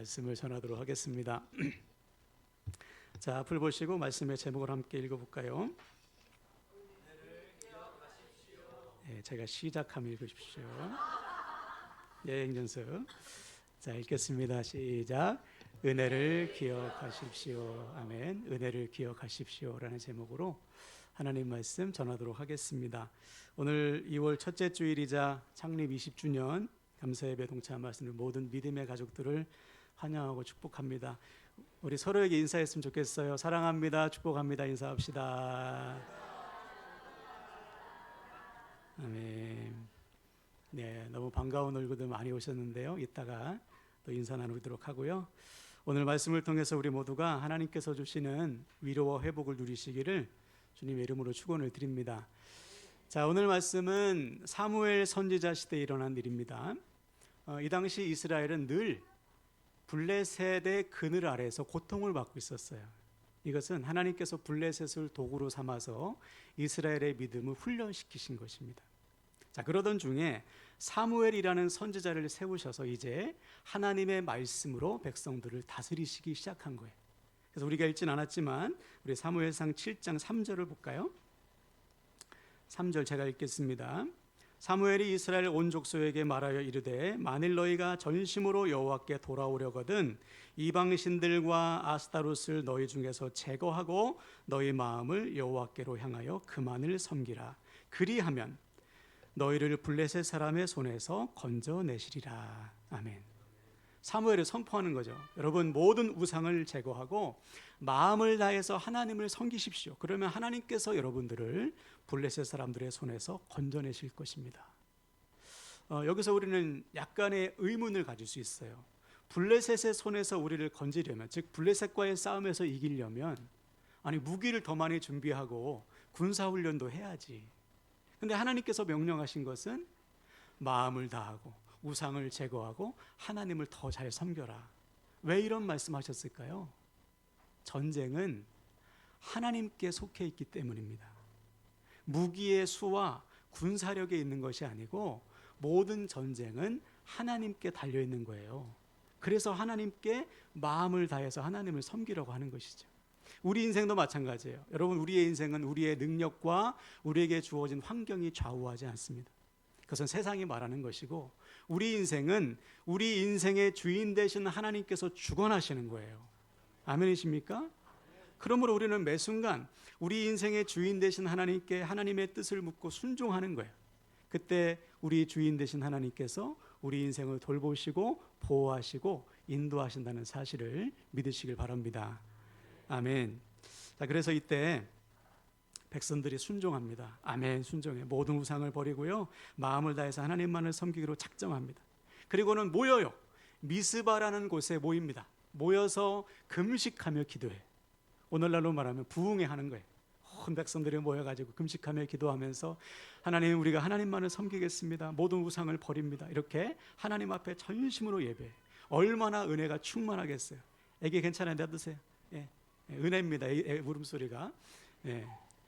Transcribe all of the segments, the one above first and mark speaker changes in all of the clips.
Speaker 1: 말씀을 전하도록 하겠습니다. 자, 앞을 보시고 말씀의 제목을 함께 읽어볼까요? 네, 제가 시작하면 읽으십시오. 행전서. 자, 읽겠습니다. 시작. 은혜를 기억하십시오. 아멘. 은혜를 기억하십시오라는 제목으로 하나님 말씀 전하도록 하겠습니다. 오늘 2월 첫째 주일이자 창립 20주년 감사예배 동참하시는 모든 믿음의 가족들을 환영하고 축복합니다. 우리 서로에게 인사했으면 좋겠어요. 사랑합니다. 축복합니다. 인사합시다. 아멘. 네, 너무 반가운 얼굴들 많이 오셨는데요. 이따가 또 인사 나누도록 하고요. 오늘 말씀을 통해서 우리 모두가 하나님께서 주시는 위로와 회복을 누리시기를 주님의 이름으로 축원을 드립니다. 자, 오늘 말씀은 사무엘 선지자 시대에 일어난 일입니다. 이 당시 이스라엘은 늘 블레셋의 그늘 아래에서 고통을 받고 있었어요. 이것은 하나님께서 블레셋을 도구로 삼아서 이스라엘의 믿음을 훈련시키신 것입니다. 자, 그러던 중에 사무엘이라는 선지자를 세우셔서 이제 하나님의 말씀으로 백성들을 다스리시기 시작한 거예요. 그래서 우리가 읽진 않았지만 우리 사무엘상 7장 3절을 볼까요? 3절 제가 읽겠습니다. 사무엘이 이스라엘 온 족속에게 말하여 이르되 만일 너희가 전심으로 여호와께 돌아오려거든 이방신들과 아스타롯을 너희 중에서 제거하고 너희 마음을 여호와께로 향하여 그만을 섬기라. 그리하면 너희를 블레셋 사람의 손에서 건져내시리라. 아멘. 사무엘을 선포하는 거죠. 여러분, 모든 우상을 제거하고 마음을 다해서 하나님을 섬기십시오. 그러면 하나님께서 여러분들을 블레셋 사람들의 손에서 건져내실 것입니다. 여기서 우리는 약간의 의문을 가질 수 있어요. 블레셋의 손에서 우리를 건지려면, 즉 블레셋과의 싸움에서 이기려면 아니 무기를 더 많이 준비하고 군사훈련도 해야지. 근데 하나님께서 명령하신 것은 마음을 다하고 우상을 제거하고 하나님을 더 잘 섬겨라. 왜 이런 말씀하셨을까요? 전쟁은 하나님께 속해 있기 때문입니다. 무기의 수와 군사력에 있는 것이 아니고 모든 전쟁은 하나님께 달려 있는 거예요. 그래서 하나님께 마음을 다해서 하나님을 섬기려고 하는 것이죠. 우리 인생도 마찬가지예요. 여러분, 우리의 인생은 우리의 능력과 우리에게 주어진 환경이 좌우하지 않습니다. 그것은 세상이 말하는 것이고 우리 인생은 우리 인생의 주인 되신 하나님께서 주관하시는 거예요. 아멘이십니까? 그러므로 우리는 매 순간 우리 인생의 주인 되신 하나님께 하나님의 뜻을 묻고 순종하는 거예요. 그때 우리 주인 되신 하나님께서 우리 인생을 돌보시고 보호하시고 인도하신다는 사실을 믿으시길 바랍니다. 아멘. 자, 그래서 이때 백성들이 순종합니다. 아멘. 순종해. 모든 우상을 버리고요, 마음을 다해서 하나님만을 섬기기로 작정합니다. 그리고는 모여요. 미스바라는 곳에 모입니다. 모여서 금식하며 기도해. 오늘날로 말하면 부흥회 하는 거예요. 온 백성들이 모여가지고 금식하며 기도하면서 하나님, 우리가 하나님만을 섬기겠습니다. 모든 우상을 버립니다. 이렇게 하나님 앞에 전심으로 예배. 얼마나 은혜가 충만하겠어요. 애기 괜찮아요? 놔두세요. 예. 은혜입니다. 애 울음소리가. 예.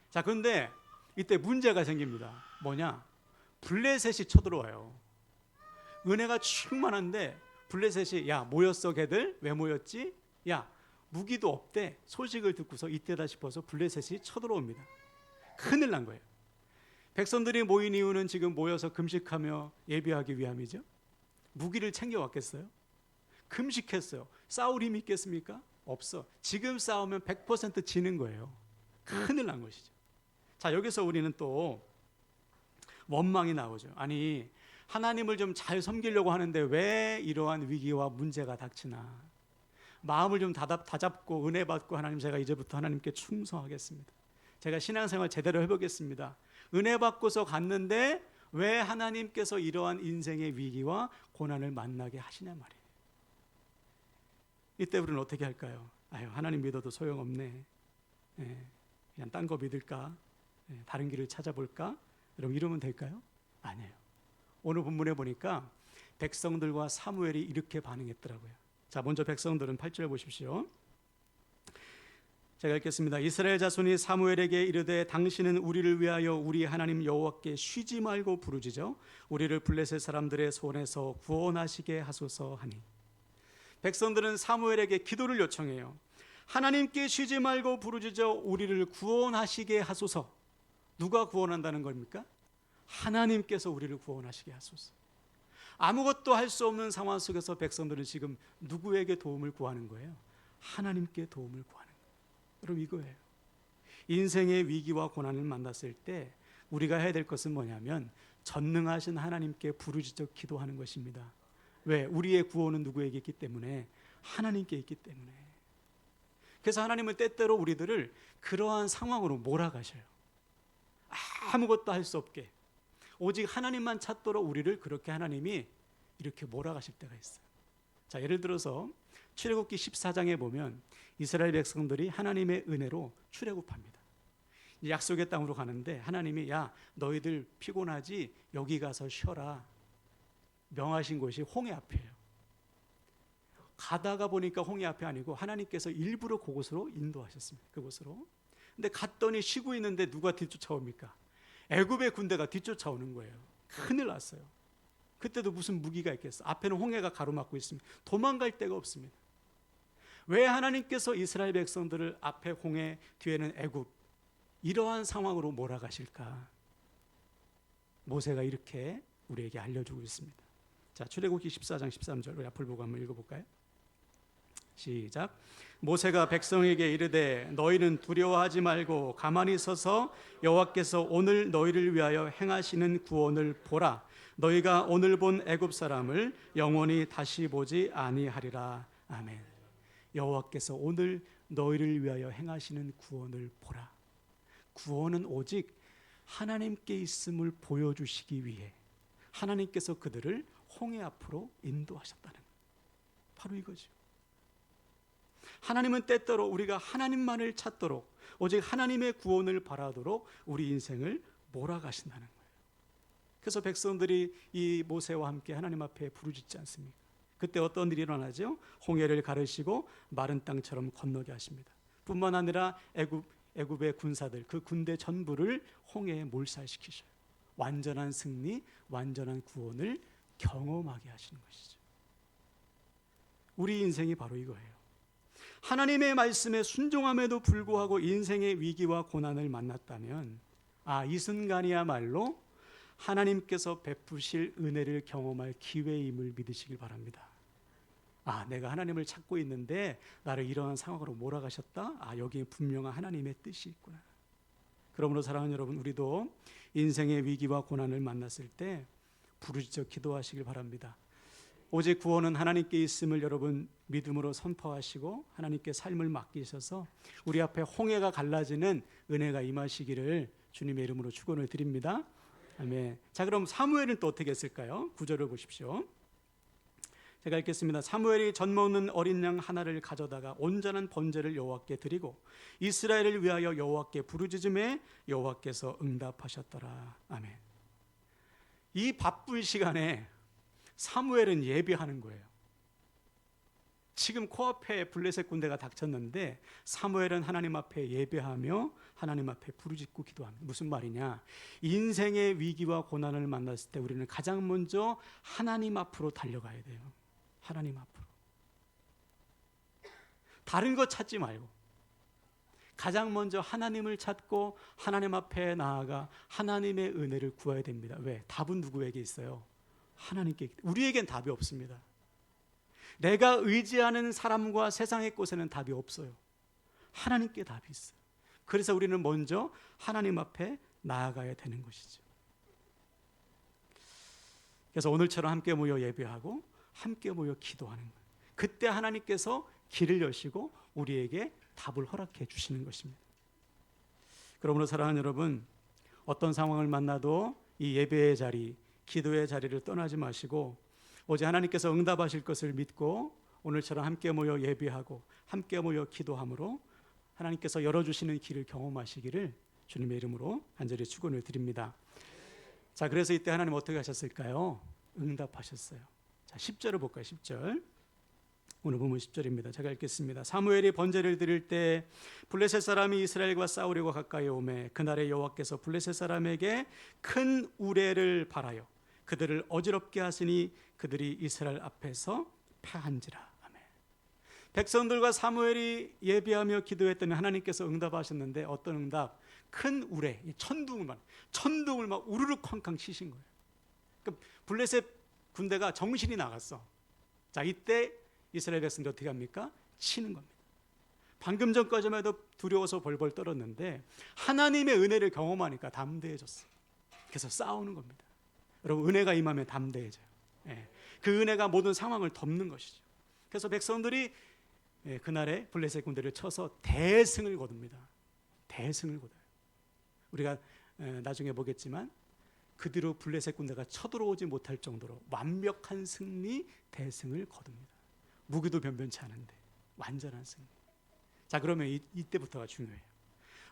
Speaker 1: 자, 그런데 이때 문제가 생깁니다. 뭐냐? 블레셋이 쳐들어와요. 은혜가 충만한데 블레셋이 야, 모였어 걔들? 왜 모였지? 야, 무기도 없대. 소식을 듣고서 이때다 싶어서 블레셋이 쳐들어옵니다. 큰일 난 거예요. 백성들이 모인 이유는 지금 모여서 금식하며 예배하기 위함이죠. 무기를 챙겨왔겠어요? 금식했어요. 싸울 힘이 있겠습니까? 없어. 지금 싸우면 100% 지는 거예요. 큰일 난 것이죠. 자, 여기서 우리는 또 원망이 나오죠. 아니, 하나님을 좀 잘 섬기려고 하는데 왜 이러한 위기와 문제가 닥치나. 마음을 좀 다잡고 은혜 받고 하나님, 제가 이제부터 하나님께 충성하겠습니다. 제가 신앙생활 제대로 해보겠습니다. 은혜 받고서 갔는데 왜 하나님께서 이러한 인생의 위기와 고난을 만나게 하시냐 말이에요. 이때 우리는 어떻게 할까요? 아유, 하나님 믿어도 소용없네. 그냥 딴 거 믿을까? 다른 길을 찾아볼까? 여러분, 이러면 될까요? 아니에요. 오늘 본문에 보니까 백성들과 사무엘이 이렇게 반응했더라고요. 자, 먼저 백성들은 8절 보십시오. 제가 읽겠습니다. 이스라엘 자손이 사무엘에게 이르되 당신은 우리를 위하여 우리 하나님 여호와께 쉬지 말고 부르짖어 우리를 블레셋 사람들의 손에서 구원하시게 하소서 하니, 백성들은 사무엘에게 기도를 요청해요. 하나님께 쉬지 말고 부르짖어 우리를 구원하시게 하소서. 누가 구원한다는 겁니까? 하나님께서 우리를 구원하시게 하소서. 아무것도 할 수 없는 상황 속에서 백성들은 지금 누구에게 도움을 구하는 거예요? 하나님께 도움을 구하는 거예요. 여러분, 이거예요. 인생의 위기와 고난을 만났을 때 우리가 해야 될 것은 뭐냐면 전능하신 하나님께 부르짖어 기도하는 것입니다. 왜? 우리의 구원은 누구에게 있기 때문에? 하나님께 있기 때문에. 그래서 하나님은 때때로 우리들을 그러한 상황으로 몰아가셔요. 아무것도 할 수 없게 오직 하나님만 찾도록 우리를 그렇게 하나님이 이렇게 몰아가실 때가 있어요. 자, 예를 들어서 출애굽기 14장에 보면 이스라엘 백성들이 하나님의 은혜로 출애굽합니다. 약속의 땅으로 가는데 하나님이 야, 너희들 피곤하지? 여기 가서 쉬어라 명하신 곳이 홍해 앞이에요. 가다가 보니까 홍해 앞이 아니고 하나님께서 일부러 그곳으로 인도하셨습니다. 그곳으로. 근데 갔더니 쉬고 있는데 누가 뒤쫓아옵니까? 애굽의 군대가 뒤쫓아오는 거예요. 큰일 났어요. 그때도 무슨 무기가 있겠어? 앞에는 홍해가 가로막고 있습니다. 도망갈 데가 없습니다. 왜 하나님께서 이스라엘 백성들을 앞에 홍해, 뒤에는 애굽, 이러한 상황으로 몰아가실까? 모세가 이렇게 우리에게 알려주고 있습니다. 자, 출애굽기 14장 13절 우리 앞을 보고 한번 읽어볼까요? 시작. 모세가 백성에게 이르되 너희는 두려워하지 말고 가만히 서서 여호와께서 오늘 너희를 위하여 행하시는 구원을 보라. 너희가 오늘 본 애굽 사람을 영원히 다시 보지 아니하리라. 아멘. 여호와께서 오늘 너희를 위하여 행하시는 구원을 보라. 구원은 오직 하나님께 있음을 보여주시기 위해 하나님께서 그들을 홍해 앞으로 인도하셨다는 바로 이거죠. 하나님은 때때로 우리가 하나님만을 찾도록 오직 하나님의 구원을 바라도록 우리 인생을 몰아가신다는 거예요. 그래서 백성들이 이 모세와 함께 하나님 앞에 부르짖지 않습니까? 그때 어떤 일이 일어나죠? 홍해를 가르시고 마른 땅처럼 건너게 하십니다. 뿐만 아니라 애굽의 군사들, 그 군대 전부를 홍해에 몰살시키셔요. 완전한 승리, 완전한 구원을 경험하게 하시는 것이죠. 우리 인생이 바로 이거예요. 하나님의 말씀에 순종함에도 불구하고 인생의 위기와 고난을 만났다면 이 순간이야말로 하나님께서 베푸실 은혜를 경험할 기회임을 믿으시길 바랍니다. 내가 하나님을 찾고 있는데 나를 이러한 상황으로 몰아가셨다? 여기에 분명한 하나님의 뜻이 있구나. 그러므로 사랑하는 여러분, 우리도 인생의 위기와 고난을 만났을 때 부르짖어 기도하시길 바랍니다. 오직 구원은 하나님께 있음을 여러분 믿음으로 선포하시고 하나님께 삶을 맡기셔서 우리 앞에 홍해가 갈라지는 은혜가 임하시기를 주님의 이름으로 축원을 드립니다. 아멘. 자, 그럼 사무엘은 또 어떻게 했을까요? 9절을 보십시오. 제가 읽겠습니다. 사무엘이 젖 먹는 어린 양 하나를 가져다가 온전한 번제를 여호와께 드리고 이스라엘을 위하여 여호와께 부르짖음에 여호와께서 응답하셨더라. 아멘. 이 바쁜 시간에 사무엘은 예배하는 거예요. 지금 코앞에 블레셋 군대가 닥쳤는데 사무엘은 하나님 앞에 예배하며 하나님 앞에 부르짖고 기도합니다. 무슨 말이냐? 인생의 위기와 고난을 만났을 때 우리는 가장 먼저 하나님 앞으로 달려가야 돼요. 하나님 앞으로. 다른 거 찾지 말고 가장 먼저 하나님을 찾고 하나님 앞에 나아가 하나님의 은혜를 구해야 됩니다. 왜? 답은 누구에게 있어요? 하나님께. 우리에겐 답이 없습니다. 내가 의지하는 사람과 세상의 곳에는 답이 없어요. 하나님께 답이 있어요. 그래서 우리는 먼저 하나님 앞에 나아가야 되는 것이죠. 그래서 오늘처럼 함께 모여 예배하고 함께 모여 기도하는 거예요. 그때 하나님께서 길을 여시고 우리에게 답을 허락해 주시는 것입니다. 그러므로 사랑하는 여러분, 어떤 상황을 만나도 이 예배의 자리, 기도의 자리를 떠나지 마시고 오직 하나님께서 응답하실 것을 믿고 오늘처럼 함께 모여 예배하고 함께 모여 기도함으로 하나님께서 열어주시는 길을 경험하시기를 주님의 이름으로 간절히 축원을 드립니다. 자, 그래서 이때 하나님 어떻게 하셨을까요? 응답하셨어요. 자, 10절을 볼까요? 10절. 오늘 본문 10절입니다. 제가 읽겠습니다. 사무엘이 번제를 드릴 때 블레셋 사람이 이스라엘과 싸우려고 가까이 오매 그날에 여호와께서 블레셋 사람에게 큰 우레를 발하여 그들을 어지럽게 하시니 그들이 이스라엘 앞에서 패한지라. 아멘. 백성들과 사무엘이 예비하며 기도했더니 하나님께서 응답하셨는데 어떤 응답? 큰 우레, 천둥을 막 우르르 쾅쾅 치신 거예요. 그러니까 블레셋 군대가 정신이 나갔어. 자, 이때 이스라엘 백성들 어떻게 합니까? 치는 겁니다. 방금 전까지만 해도 두려워서 벌벌 떨었는데 하나님의 은혜를 경험하니까 담대해졌어. 그래서 싸우는 겁니다. 여러분, 은혜가 임하면 담대해져요. 예. 그 은혜가 모든 상황을 덮는 것이죠. 그래서 백성들이 그날에 블레셋 군대를 쳐서 대승을 거둡니다. 대승을 거둬요. 우리가 나중에 보겠지만 그 뒤로 블레셋 군대가 쳐들어오지 못할 정도로 완벽한 승리, 대승을 거둡니다. 무기도 변변치 않은데 완전한 승리. 자, 그러면 이때부터가 중요해요.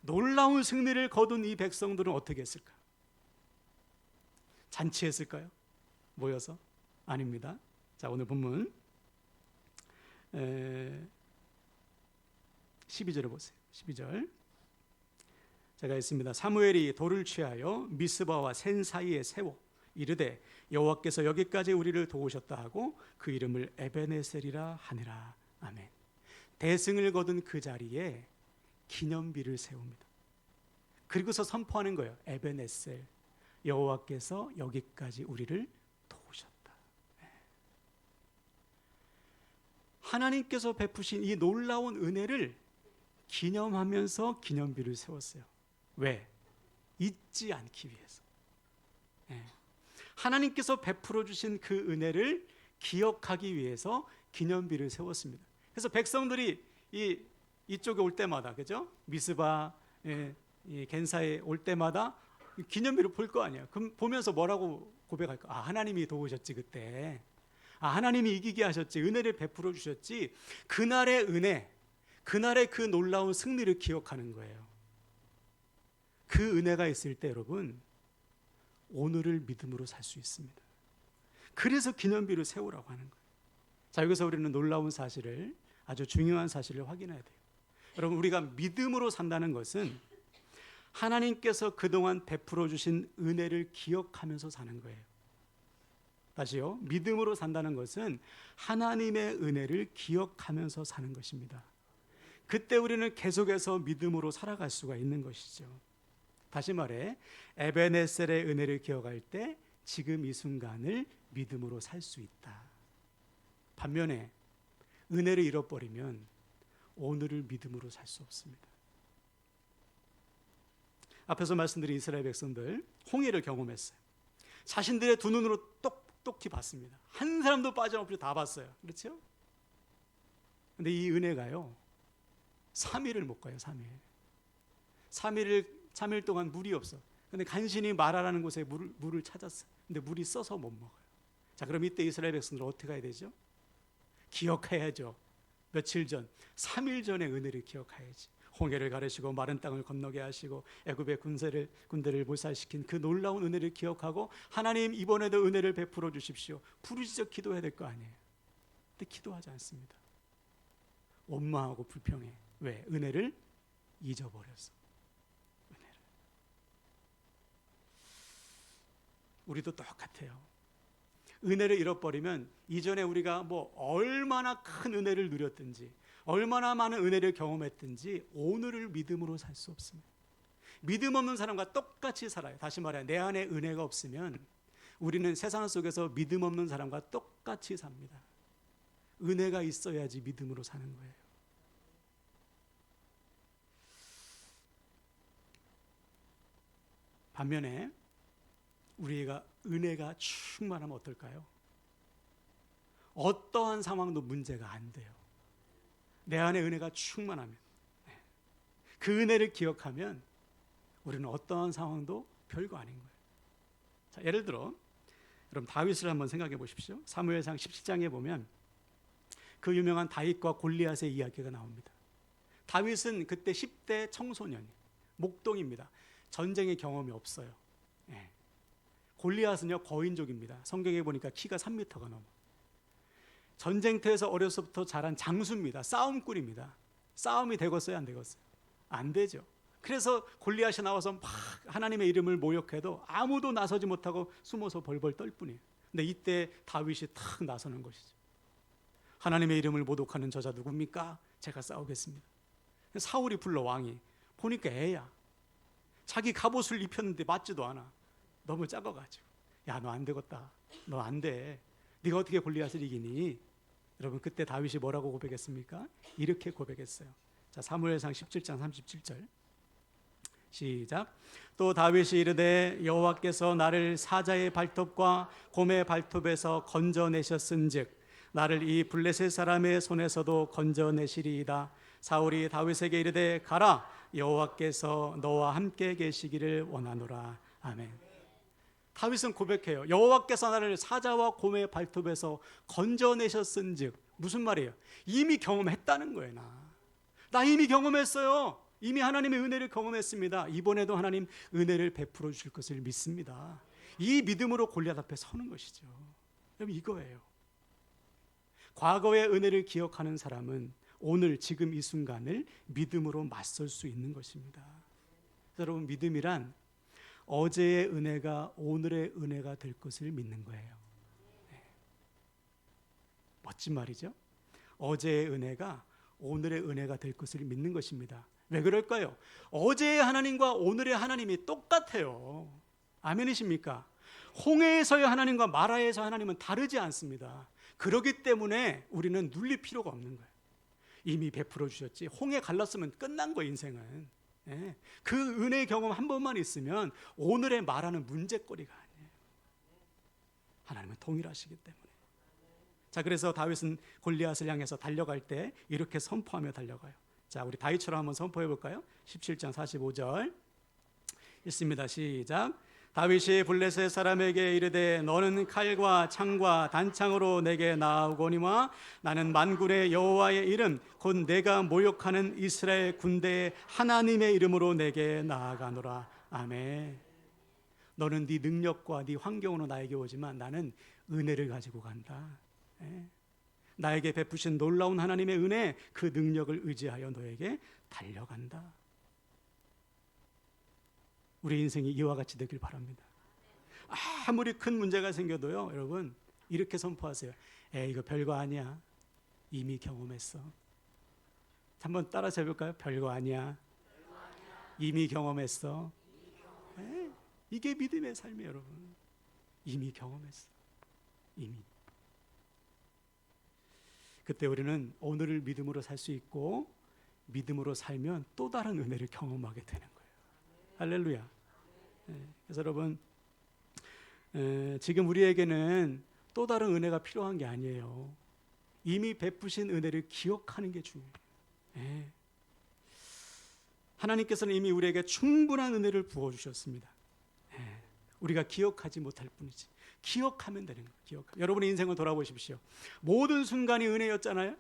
Speaker 1: 놀라운 승리를 거둔 이 백성들은 어떻게 했을까? 잔치했을까요? 모여서? 아닙니다. 자, 오늘 본문 12절을 보세요. 12절 제가 읽습니다. 사무엘이 돌을 취하여 미스바와 센 사이에 세워 이르되 여호와께서 여기까지 우리를 도우셨다 하고 그 이름을 에베네셀이라 하니라. 아멘. 대승을 거둔 그 자리에 기념비를 세웁니다. 그리고서 선포하는 거예요. 에베네셀, 여호와께서 여기까지 우리를 도우셨다. 하나님께서 베푸신 이 놀라운 은혜를 기념하면서 기념비를 세웠어요. 왜? 잊지 않기 위해서. 하나님께서 베풀어 주신 그 은혜를 기억하기 위해서 기념비를 세웠습니다. 그래서 백성들이 이쪽에 올 때마다, 그죠? 미스바, 이 겐사에 올 때마다 기념비를 볼 거 아니에요. 그럼 보면서 뭐라고 고백할까? 아, 하나님이 도우셨지 그때. 아, 하나님이 이기게 하셨지. 은혜를 베풀어 주셨지. 그날의 은혜, 그날의 그 놀라운 승리를 기억하는 거예요. 그 은혜가 있을 때 여러분, 오늘을 믿음으로 살 수 있습니다. 그래서 기념비를 세우라고 하는 거예요. 자, 여기서 우리는 놀라운 사실을, 아주 중요한 사실을 확인해야 돼요. 여러분, 우리가 믿음으로 산다는 것은 하나님께서 그동안 베풀어 주신 은혜를 기억하면서 사는 거예요. 다시요. 믿음으로 산다는 것은 하나님의 은혜를 기억하면서 사는 것입니다. 그때 우리는 계속해서 믿음으로 살아갈 수가 있는 것이죠. 다시 말해, 에베네셀의 은혜를 기억할 때 지금 이 순간을 믿음으로 살 수 있다. 반면에 은혜를 잃어버리면 오늘을 믿음으로 살 수 없습니다. 앞에서 말씀드린 이스라엘 백성들 홍해를 경험했어요. 자신들의 두 눈으로 똑똑히 봤습니다. 한 사람도 빠짐없이 다 봤어요. 그렇죠? 근데 이 은혜가요 3일을 못 가요. 3일 동안 물이 없어. 근데 간신히 마라라는 곳에 물을 찾았어요. 근데 물이 써서 못 먹어요. 자, 그럼 이때 이스라엘 백성들 어떻게 해야 되죠? 기억해야죠. 며칠 전, 3일 전의 은혜를 기억해야지. 홍해를 가르시고 마른 땅을 건너게 하시고 애굽의 군대를 몰살시킨 그 놀라운 은혜를 기억하고 하나님 이번에도 은혜를 베풀어 주십시오. 부르짖어 기도해야 될 거 아니에요. 근데 기도하지 않습니다. 원망하고 불평해. 왜? 은혜를 잊어버렸어. 은혜를. 우리도 똑같아요. 은혜를 잃어버리면 이전에 우리가 뭐 얼마나 큰 은혜를 누렸든지 얼마나 많은 은혜를 경험했든지 오늘을 믿음으로 살 수 없습니다. 믿음 없는 사람과 똑같이 살아요. 다시 말해, 내 안에 은혜가 없으면 우리는 세상 속에서 믿음 없는 사람과 똑같이 삽니다. 은혜가 있어야지 믿음으로 사는 거예요. 반면에 우리가 은혜가 충만하면 어떨까요? 어떠한 상황도 문제가 안 돼요. 내 안에 은혜가 충만하면, 그 은혜를 기억하면 우리는 어떠한 상황도 별거 아닌 거예요. 자, 예를 들어 여러분 다윗을 한번 생각해 보십시오. 사무엘상 17장에 보면 그 유명한 다윗과 골리앗의 이야기가 나옵니다. 다윗은 그때 10대 청소년, 목동입니다. 전쟁의 경험이 없어요. 골리앗은요 거인족입니다. 성경에 보니까 키가 3m가 넘어. 전쟁터에서 어려서부터 자란 장수입니다. 싸움꾼입니다. 싸움이 되겠어요, 안 되겠어요? 안 되죠. 그래서 골리앗이 나와서 막 하나님의 이름을 모욕해도 아무도 나서지 못하고 숨어서 벌벌 떨 뿐이에요. 근데 이때 다윗이 탁 나서는 것이죠. 하나님의 이름을 모독하는 저자 누굽니까? 제가 싸우겠습니다. 사울이 불러 왕이 보니까 애야. 자기 갑옷을 입혔는데 맞지도 않아. 너무 작아가지고. 야, 너 안 되겠다. 너 안 돼. 네가 어떻게 골리앗을 이기니? 여러분, 그때 다윗이 뭐라고 고백했습니까? 이렇게 고백했어요. 자, 사무엘상 17장 37절 시작. 또 다윗이 이르되 여호와께서 나를 사자의 발톱과 곰의 발톱에서 건져내셨은즉 나를 이 블레셋 사람의 손에서도 건져내시리이다. 사울이 다윗에게 이르되 가라, 여호와께서 너와 함께 계시기를 원하노라. 아멘. 다윗은 고백해요. 여호와께서 나를 사자와 곰의 발톱에서 건져내셨은즉, 무슨 말이에요? 이미 경험했다는 거예요. 나 이미 경험했어요. 이미 하나님의 은혜를 경험했습니다. 이번에도 하나님 은혜를 베풀어 주실 것을 믿습니다. 이 믿음으로 골리앗 앞에 서는 것이죠. 여러분, 이거예요. 과거의 은혜를 기억하는 사람은 오늘 지금 이 순간을 믿음으로 맞설 수 있는 것입니다. 여러분, 믿음이란 어제의 은혜가 오늘의 은혜가 될 것을 믿는 거예요. 네. 멋진 말이죠. 어제의 은혜가 오늘의 은혜가 될 것을 믿는 것입니다. 왜 그럴까요? 어제의 하나님과 오늘의 하나님이 똑같아요. 아멘이십니까? 홍해에서의 하나님과 마라에서 하나님은 다르지 않습니다. 그렇기 때문에 우리는 눌릴 필요가 없는 거예요. 이미 베풀어 주셨지. 홍해 갈랐으면 끝난 거예요, 인생은. 예. 그 은혜의 경험 한 번만 있으면 오늘의 말하는 문제거리가 아니에요. 하나님은 동일하시기 때문에. 자, 그래서 다윗은 골리앗을 향해서 달려갈 때 이렇게 선포하며 달려가요. 자, 우리 다윗처럼 한번 선포해 볼까요? 17장 45절 읽습니다. 시작. 다윗이 블레셋 사람에게 이르되 너는 칼과 창과 단창으로 내게 나아오거니와 나는 만군의 여호와의 이름 곧 내가 모욕하는 이스라엘 군대의 하나님의 이름으로 내게 나아가노라. 아멘. 너는 네 능력과 네 환경으로 나에게 오지만 나는 은혜를 가지고 간다. 나에게 베푸신 놀라운 하나님의 은혜, 그 능력을 의지하여 너에게 달려간다. 우리 인생이 이와 같이 되길 바랍니다. 아무리 큰 문제가 생겨도요, 여러분 이렇게 선포하세요. 이거 별거 아니야. 이미 경험했어. 한번 따라서 해볼까요? 별거 아니야. 이미 경험했어. 이게 믿음의 삶이에요, 여러분. 이미 경험했어. 이미. 그때 우리는 오늘을 믿음으로 살 수 있고 믿음으로 살면 또 다른 은혜를 경험하게 되는 거예요. 할렐루야. 그래서 여러분, 지금 우리에게는 또 다른 은혜가 필요한 게 아니에요. 이미 베푸신 은혜를 기억하는 게 중요해요. 하나님께서는 이미 우리에게 충분한 은혜를 부어주셨습니다. 우리가 기억하지 못할 뿐이지. 기억하면 되는 거예요. 여러분의 인생을 돌아보십시오. 모든 순간이 은혜였잖아요.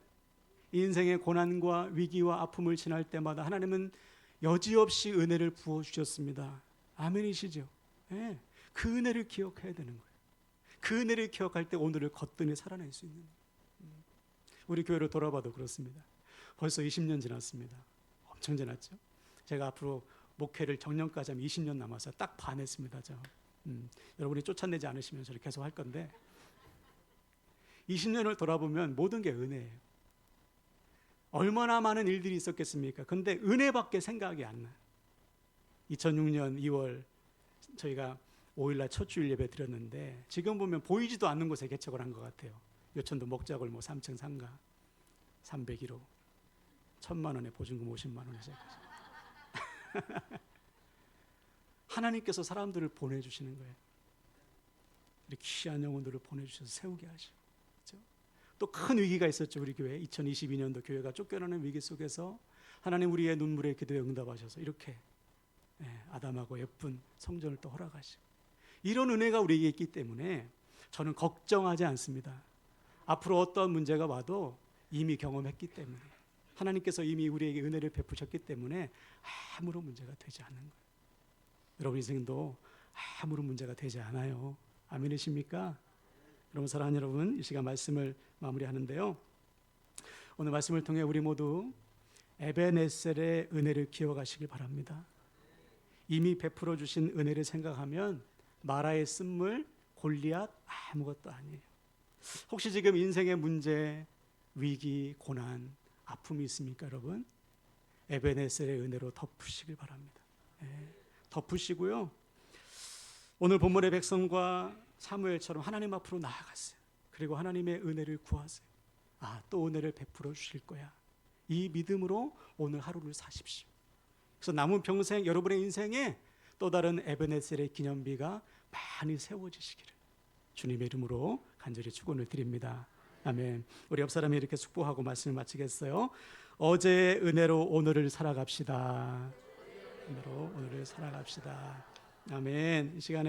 Speaker 1: 인생의 고난과 위기와 아픔을 지날 때마다 하나님은 여지없이 은혜를 부어주셨습니다. 아멘이시죠? 그 은혜를 기억해야 되는 거예요. 그 은혜를 기억할 때 오늘을 거뜬히 살아낼 수 있는 거예요. 우리 교회를 돌아봐도 그렇습니다. 벌써 20년 지났습니다. 엄청 지났죠. 제가 앞으로 목회를 정년까지 하면 20년 남았어요. 딱 반했습니다. 여러분이 쫓아내지 않으시면 저를 계속 할 건데 20년을 돌아보면 모든 게 은혜예요. 얼마나 많은 일들이 있었겠습니까? 근데 은혜밖에 생각이 안 나요. 2006년 2월 저희가 5일날 첫 주일 예배 드렸는데 지금 보면 보이지도 않는 곳에 개척을 한 것 같아요. 요천도 목자골목 3층 상가 301호 1,000만 원에 보증금 50만 원에 시작하죠. 하나님께서 사람들을 보내주시는 거예요. 우리 귀한 영혼들을 보내주셔서 세우게 하시고, 그렇죠? 또 큰 위기가 있었죠. 우리 교회 2022년도 교회가 쫓겨나는 위기 속에서 하나님 우리의 눈물의 기도에 응답하셔서 이렇게 아담하고 예쁜 성전을 또 허락하시고, 이런 은혜가 우리에게 있기 때문에 저는 걱정하지 않습니다. 앞으로 어떤 문제가 와도 이미 경험했기 때문에, 하나님께서 이미 우리에게 은혜를 베푸셨기 때문에 아무런 문제가 되지 않는 거예요. 여러분 인생도 아무런 문제가 되지 않아요. 아멘이십니까? 여러분, 사랑하는 여러분, 이 시간 말씀을 마무리하는데요, 오늘 말씀을 통해 우리 모두 에베네셀의 은혜를 기억하시길 바랍니다. 이미 베풀어 주신 은혜를 생각하면 마라의 쓴물, 골리앗 아무것도 아니에요. 혹시 지금 인생의 문제, 위기, 고난, 아픔이 있습니까, 여러분? 에베네셀의 은혜로 덮으시길 바랍니다. 덮으시고요. 오늘 본문의 백성과 사무엘처럼 하나님 앞으로 나아가세요. 그리고 하나님의 은혜를 구하세요. 또 은혜를 베풀어 주실 거야. 이 믿음으로 오늘 하루를 사십시오. 그래서 남은 평생 여러분의 인생에 또 다른 에베네셀의 기념비가 많이 세워지시기를 주님의 이름으로 간절히 축원을 드립니다. 아멘. 우리 옆 사람이 이렇게 축복하고 말씀을 마치겠어요. 어제의 은혜로 오늘을 살아갑시다. 은혜로 오늘을 살아갑시다. 아멘. 이 시간에